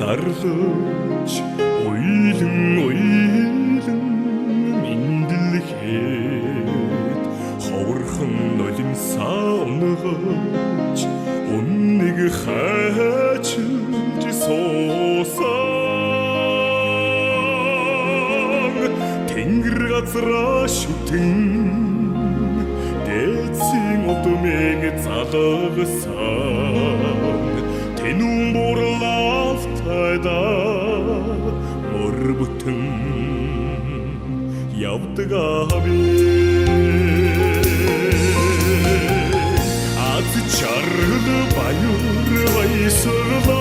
зарлаж уйлан мэндэлхэд ховорхон нулимсаа унгаж үннийг хайчилж суусан тэнгэр газраа шүтэн дээдсийн удмыг залгасан тэнүүн бурлалтайда мөр бүтэн явдаг аби аз чаргал баяр баясгал